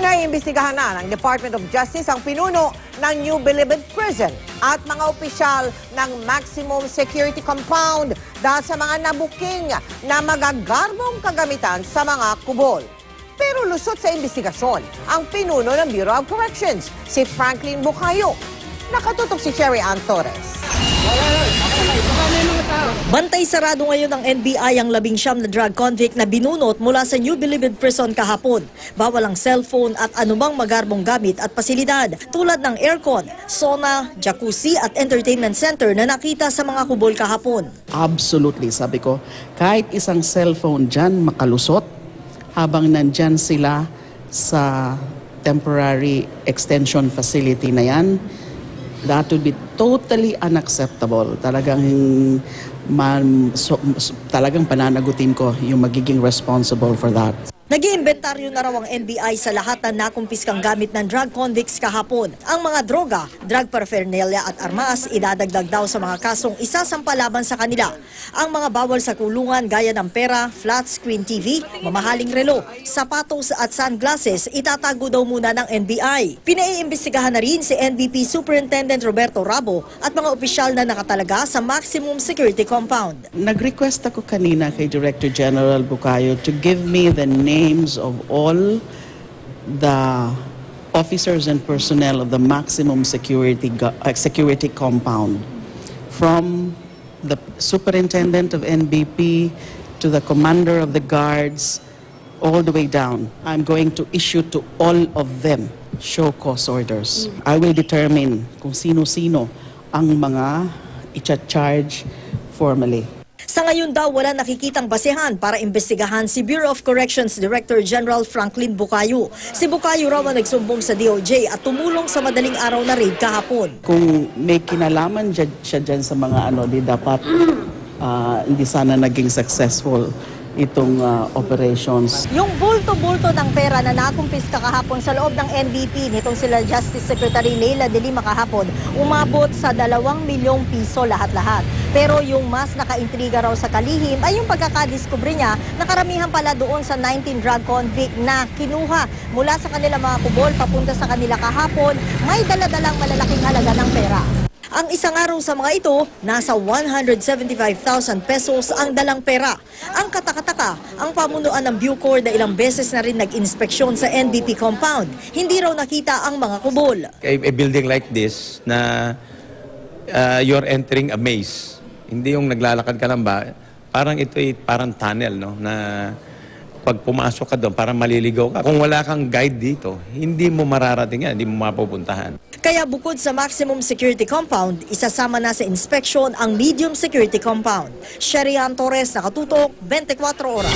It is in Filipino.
Pinaiimbestigahan na ng Department of Justice ang pinuno ng New Bilibid Prison at mga opisyal ng Maximum Security Compound dahil sa mga nabuking na magagarbong kagamitan sa mga kubol. Pero lusot sa imbestigasyon ang pinuno ng Bureau of Corrections, si Franklin Bucayo. Nakatutok si Sherry Ann Torres. Bantay sarado ngayon ng NBI ang 19 na drug convict na binunot mula sa New Bilibid Prison kahapon. Bawal ang cellphone at anumang magarbong gamit at pasilidad tulad ng aircon, sauna, jacuzzi at entertainment center na nakita sa mga kubol kahapon. Absolutely, sabi ko, kahit isang cellphone dyan makalusot habang nandyan sila sa temporary extension facility na yan, that would be totally unacceptable. Talagang pananagutin ko yung magiging responsible for that. Nag-iimbentaryo na raw ang NBI sa lahat ng nakumpiskang gamit ng drug convicts kahapon. Ang mga droga, drug paraphernalia at armas idadagdag daw sa mga kasong isasampa laban sa kanila. Ang mga bawal sa kulungan gaya ng pera, flat screen TV, mamahaling relo, sapatos at sunglasses itatago daw muna ng NBI. Pinaiimbestigahan na rin si NBP Superintendent Roberto Rabo at mga opisyal na nakatalaga sa Maximum Security Compound. Nag-request ako kanina kay Director General Bucayo to give me the names of all the officers and personnel of the Maximum Security Compound, from the Superintendent of NBP to the Commander of the Guards, all the way down. I'm going to issue to all of them show cause orders. I will determine kung sino-sino ang mga i-charge formally. Sa ngayon daw, wala nakikitang basehan para imbestigahan si Bureau of Corrections Director General Franklin Bucayo. Si Bucayo raw ang nagsumbong sa DOJ at tumulong sa madaling araw na raid kahapon. Kung may kinalaman siya dyan sa mga di dapat hindi sana naging successful itong operations. Yung bulto-bulto ng pera na nakumpiska kahapon sa loob ng NBP nitong sila Justice Secretary Leila de Lima kahapon, umabot sa 2 milyong piso lahat-lahat. Pero yung mas nakaintriga raw sa kalihim ay yung pagkakadiskubre niya na karamihan pala doon sa 19 drug convict na kinuha mula sa kanilang mga kubol papunta sa kanila kahapon, may daladalang malalaking halaga ng pera. Ang isang araw sa mga ito, nasa 175,000 pesos ang dalang pera. Ang katakataka, ang pamunuan ng Bucor na ilang beses na rin nag-inspeksyon sa NBP compound. Hindi raw nakita ang mga kubol. A building like this na you're entering a maze. Hindi yung naglalakad ka lang ba, parang ito ay parang tunnel, no? Na pag pumasok ka doon, parang maliligaw ka. Kung wala kang guide dito, hindi mo mararating yan, hindi mo mapupuntahan. Kaya bukod sa Maximum Security Compound, isasama na sa inspeksyon ang Medium Security Compound. Sherry Ann Torres, nakatutok, 24 oras.